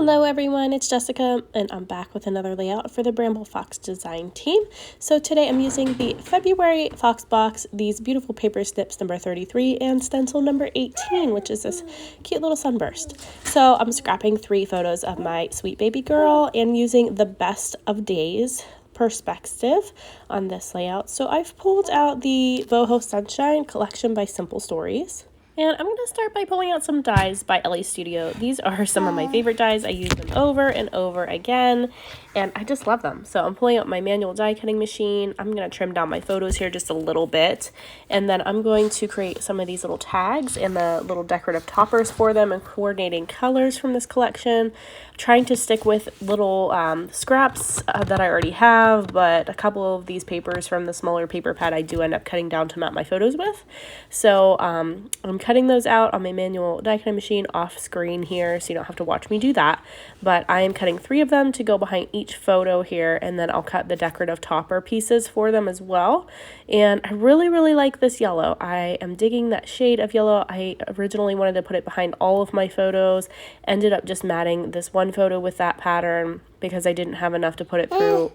Hello everyone, it's Jessica and I'm back with another layout for the Bramble Fox design team. So today I'm using the February Fox box, these beautiful paper snips number 33 and stencil number 18, which is this cute little sunburst. So I'm scrapping 3 photos of my sweet baby girl and using the best of days perspective on this layout. So I've pulled out the Boho Sunshine collection by Simple Stories. And I'm going to start by pulling out some dies by Elle Studio. These are some of my favorite dies. I use them over and over again, and I just love them. So I'm pulling out my manual die cutting machine. I'm going to trim down my photos here just a little bit, and then I'm going to create some of these little tags and the little decorative toppers for them and coordinating colors from this collection. Trying to stick with little scraps that I already have, but a couple of these papers from the smaller paper pad I do end up cutting down to mount my photos with. So I'm cutting those out on my manual die cutting machine off screen here, so you don't have to watch me do that. But I am cutting 3 of them to go behind each photo here, and then I'll cut the decorative topper pieces for them as well. And I really like this yellow. I am digging that shade of yellow. I originally wanted to put it behind all of my photos, ended up just matting this one photo with that pattern because I didn't have enough to put it through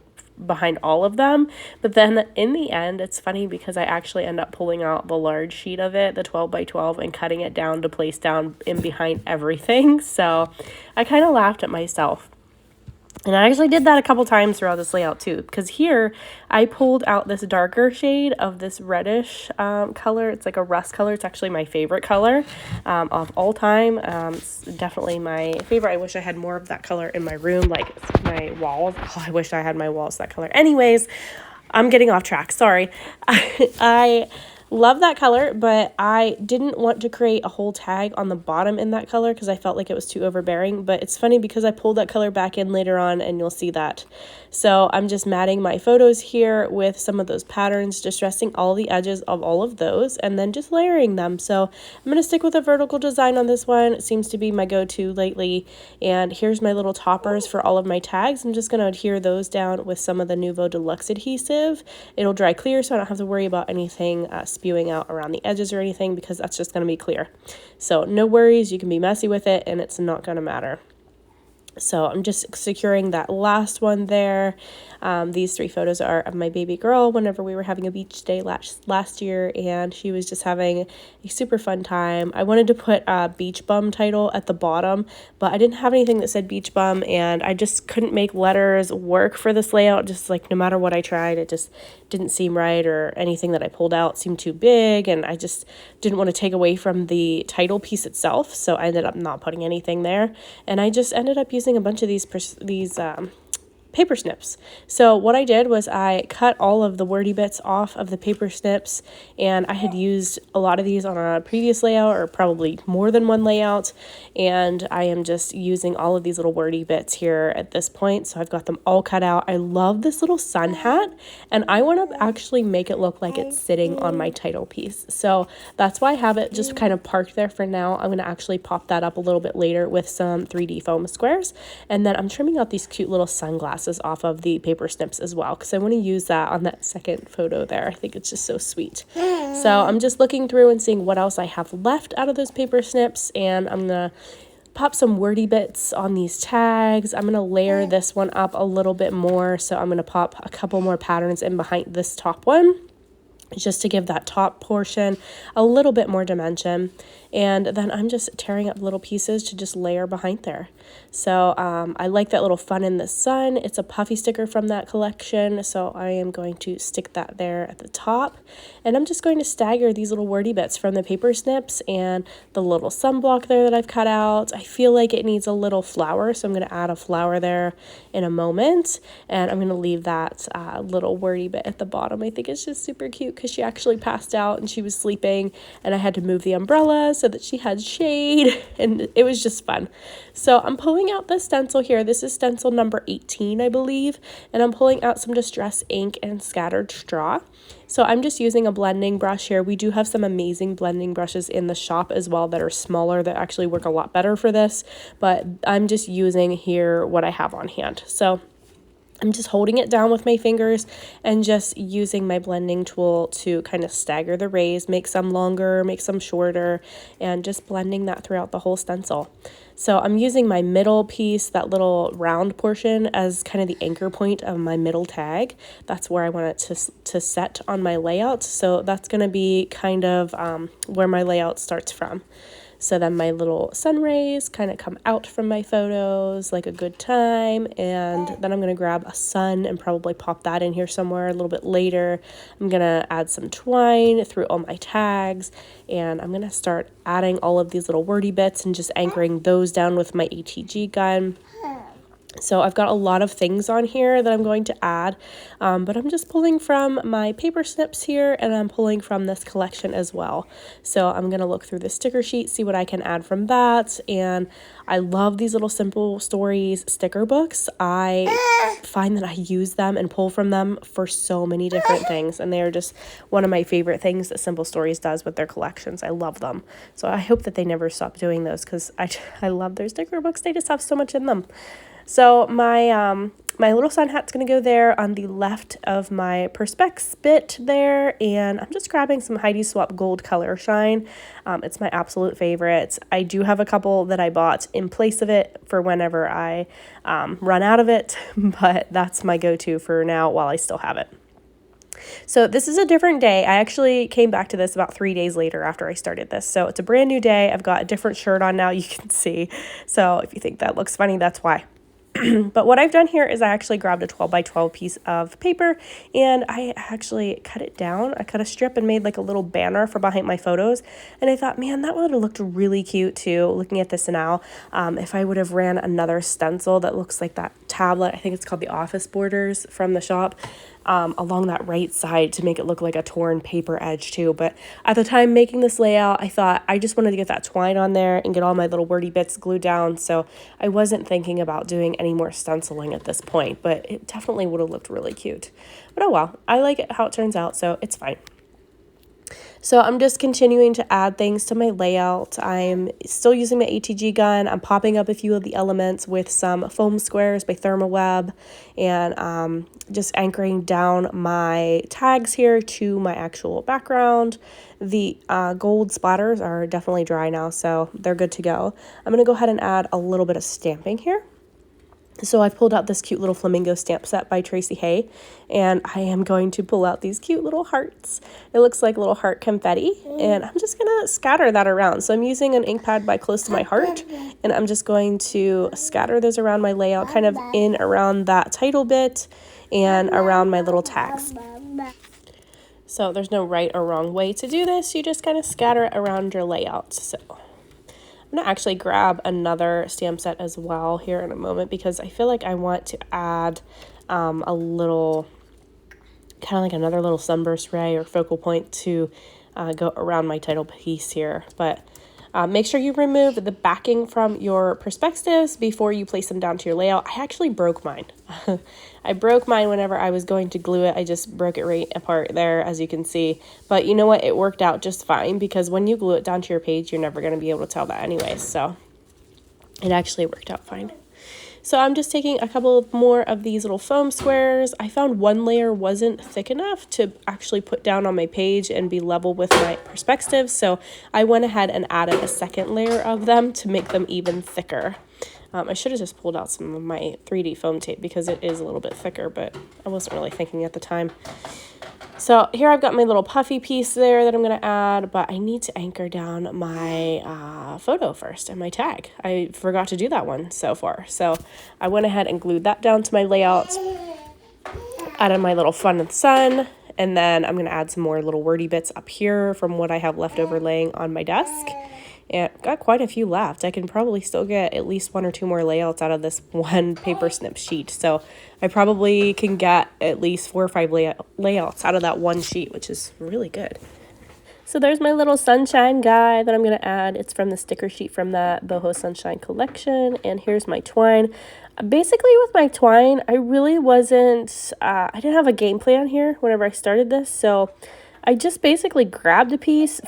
behind all of them. But then in the end, it's funny because I actually end up pulling out the large sheet of it, the 12 by 12, and cutting it down to place down in behind everything. So I kind of laughed at myself. And I actually did that a couple times throughout this layout too, because here I pulled out this darker shade of this reddish color. It's like a rust color. It's actually my favorite color of all time. It's definitely my favorite. I wish I had more of that color in my room, like my walls. Oh, I wish I had my walls that color. Anyways, I'm getting off track. Sorry. I love that color, but I didn't want to create a whole tag on the bottom in that color because I felt like it was too overbearing. But it's funny because I pulled that color back in later on and you'll see that. So I'm just matting my photos here with some of those patterns, distressing all the edges of all of those, and then just layering them. So I'm going to stick with a vertical design on this one. It seems to be my go-to lately. And here's my little toppers for all of my tags. I'm just going to adhere those down with some of the Nuvo Deluxe adhesive. It'll dry clear, so I don't have to worry about anything spewing out around the edges or anything, because that's just going to be clear. So no worries, you can be messy with it and it's not going to matter. So I'm just securing that last one there. These 3 photos are of my baby girl whenever we were having a beach day last year, and she was just having a super fun time. I wanted to put a beach bum title at the bottom, but I didn't have anything that said beach bum, and I just couldn't make letters work for this layout. Just like no matter what I tried, it just didn't seem right, or anything that I pulled out seemed too big, and I just didn't want to take away from the title piece itself, so I ended up not putting anything there, and I just ended up using a bunch of these paper snips. So what I did was I cut all of the wordy bits off of the paper snips, and I had used a lot of these on a previous layout, or probably more than one layout, and I am just using all of these little wordy bits here at this point. So I've got them all cut out. I love this little sun hat, and I want to actually make it look like it's sitting on my title piece. So that's why I have it just kind of parked there for now. I'm going to actually pop that up a little bit later with some 3D foam squares, and then I'm trimming out these cute little sunglasses off of the paper snips as well, because I want to use that on that second photo there. I think it's just so sweet. So I'm just looking through and seeing what else I have left out of those paper snips, and I'm gonna pop some wordy bits on these tags. I'm gonna layer this one up a little bit more, so I'm gonna pop a couple more patterns in behind this top one, just to give that top portion a little bit more dimension. And then I'm just tearing up little pieces to just layer behind there. So I like that little Fun in the Sun. It's a puffy sticker from that collection, so I am going to stick that there at the top. And I'm just going to stagger these little wordy bits from the paper snips and the little sunblock there that I've cut out. I feel like it needs a little flower, so I'm going to add a flower there in a moment. And I'm going to leave that little wordy bit at the bottom. I think it's just super cute because she actually passed out and she was sleeping, and I had to move the umbrella so that she had shade, and it was just fun. So I'm pulling out the stencil here. This is stencil number 18, I believe, and I'm pulling out some distress ink and scattered straw. So I'm just using a blending brush here. We do have some amazing blending brushes in the shop as well that are smaller that actually work a lot better for this, but I'm just using here what I have on hand. So I'm just holding it down with my fingers and just using my blending tool to kind of stagger the rays, make some longer, make some shorter, and just blending that throughout the whole stencil. So I'm using my middle piece, that little round portion, as kind of the anchor point of my middle tag. That's where I want it to set on my layout. So that's going to be kind of where my layout starts from. So then my little sun rays kind of come out from my photos like a good time, and then I'm going to grab a sun and probably pop that in here somewhere a little bit later. I'm going to add some twine through all my tags, and I'm going to start adding all of these little wordy bits and just anchoring those down with my ATG gun. So I've got a lot of things on here that I'm going to add, but I'm just pulling from my paper snips here, and I'm pulling from this collection as well. So I'm going to look through the sticker sheet, see what I can add from that. And I love these little Simple Stories sticker books. I find that I use them and pull from them for so many different things, and they are just one of my favorite things that Simple Stories does with their collections. I love them. So I hope that they never stop doing those, because I love their sticker books. They just have so much in them. So my my little sun hat's going to go there on the left of my Perspex bit there, and I'm just grabbing some Heidi Swapp Gold Color Shine. It's my absolute favorite. I do have a couple that I bought in place of it for whenever I run out of it, but that's my go-to for now while I still have it. So this is a different day. I actually came back to this about 3 days later after I started this. So it's a brand new day. I've got a different shirt on now, you can see. So if you think that looks funny, that's why. But what I've done here is I actually grabbed a 12 by 12 piece of paper, and I actually cut it down. I cut a strip and made like a little banner for behind my photos. And I thought, man, that would have looked really cute too, looking at this now. If I would have ran another stencil that looks like that tablet, I think it's called the Office Borders from the shop, along that right side to make it look like a torn paper edge too. But at the time making this layout, I thought I just wanted to get that twine on there and get all my little wordy bits glued down. So I wasn't thinking about doing any more stenciling at this point, but it definitely would have looked really cute. But oh well, I like it how it turns out, so it's fine. So I'm just continuing to add things to my layout. I'm still using my ATG gun. I'm popping up a few of the elements with some foam squares by Thermoweb, and just anchoring down my tags here to my actual background. The gold splatters are definitely dry now, so they're good to go. I'm going to go ahead and add a little bit of stamping here. So I've pulled out this cute little Flamingo stamp set by Tracey, and I am going to pull out these cute little hearts. It looks like little heart confetti, and I'm just going to scatter that around. So I'm using an ink pad by Close to My Heart, and I'm just going to scatter those around my layout, kind of in around that title bit and around my little tags. So there's no right or wrong way to do this. You just kind of scatter it around your layout. So I'm going to actually grab another stamp set as well here in a moment, because I feel like I want to add a little, kind of like another little sunburst ray or focal point to go around my title piece here. But make sure you remove the backing from your perspectives before you place them down to your layout. I actually broke mine. I broke mine whenever I was going to glue it. I just broke it right apart there, as you can see. But you know what? It worked out just fine, because when you glue it down to your page, you're never going to be able to tell that anyway. So it actually worked out fine. So I'm just taking a couple more of these little foam squares. I found one layer wasn't thick enough to actually put down on my page and be level with my perspectives. So I went ahead and added a second layer of them to make them even thicker. I should have just pulled out some of my 3D foam tape, because it is a little bit thicker, but I wasn't really thinking at the time. So here I've got my little puffy piece there that I'm going to add, but I need to anchor down my photo first and my tag. I forgot to do that one so far. So I went ahead and glued that down to my layout, added my little fun sun, and then I'm going to add some more little wordy bits up here from what I have left over laying on my desk. And I've got quite a few left. I can probably still get at least 1 or 2 more layouts out of this one paper snip sheet. So I probably can get at least 4 or 5 layouts out of that one sheet, which is really good. So there's my little sunshine guy that I'm going to add. It's from the sticker sheet from the Boho Sunshine collection. And here's my twine. Basically with my twine, I really wasn't, I didn't have a game plan here whenever I started this. So I just basically grabbed a piece,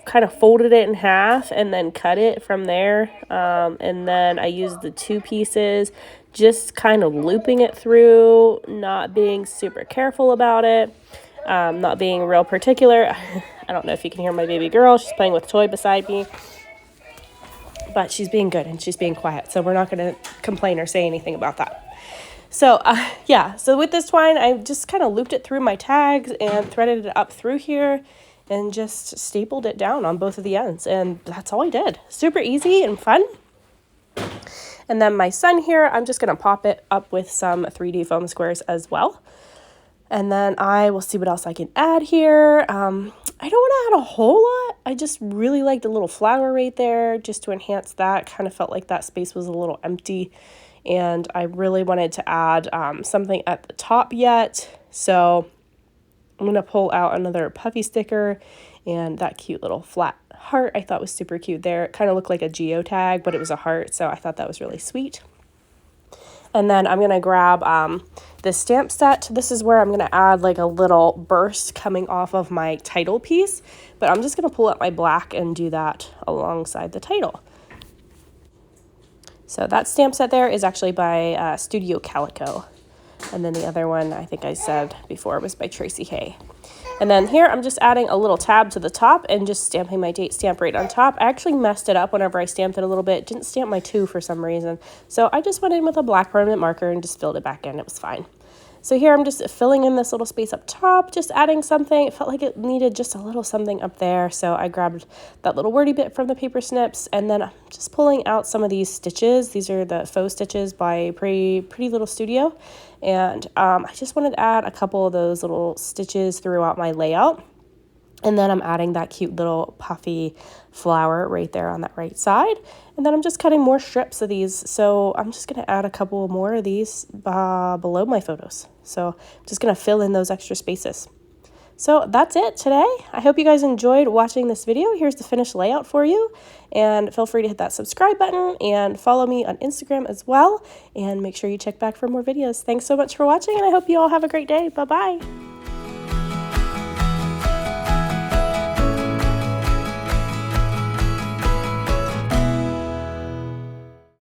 kind of folded it in half, and then cut it from there. And then I used the 2 pieces just kind of looping it through, not being super careful about it, not being real particular. I don't know if you can hear my baby girl. She's playing with a toy beside me, but she's being good and she's being quiet, so we're not going to complain or say anything about that. So yeah, so with this twine, I just kind of looped it through my tags and threaded it up through here and just stapled it down on both of the ends. And that's all I did. Super easy and fun. And then my sun here, I'm just going to pop it up with some 3D foam squares as well. And then I will see what else I can add here. I don't want to add a whole lot. I just really like the little flower right there just to enhance that. Kind of felt like that space was a little empty. And I really wanted to add something at the top yet. So I'm going to pull out another puffy sticker and that cute little flat heart I thought was super cute there. It kind of looked like a geotag, but it was a heart. So I thought that was really sweet. And then I'm going to grab this stamp set. This is where I'm going to add like a little burst coming off of my title piece. But I'm just going to pull out my black and do that alongside the title. So that stamp set there is actually by Studio Calico. And then the other one, I think I said before, was by Tracey. And then here I'm just adding a little tab to the top and just stamping my date stamp right on top. I actually messed it up whenever I stamped it a little bit. Didn't stamp my 2 for some reason. So I just went in with a black permanent marker and just filled it back in. It was fine. So here I'm just filling in this little space up top, just adding something. It felt like it needed just a little something up there. So I grabbed that little wordy bit from the paper snips, and then I'm just pulling out some of these stitches. These are the faux stitches by Pretty Little Studio. And I just wanted to add a couple of those little stitches throughout my layout. And then I'm adding that cute little puffy flower right there on that right side. And then I'm just cutting more strips of these. So I'm just going to add a couple more of these below my photos. So I'm just going to fill in those extra spaces. So that's it today. I hope you guys enjoyed watching this video. Here's the finished layout for you. And feel free to hit that subscribe button and follow me on Instagram as well. And make sure you check back for more videos. Thanks so much for watching, and I hope you all have a great day. Bye-bye.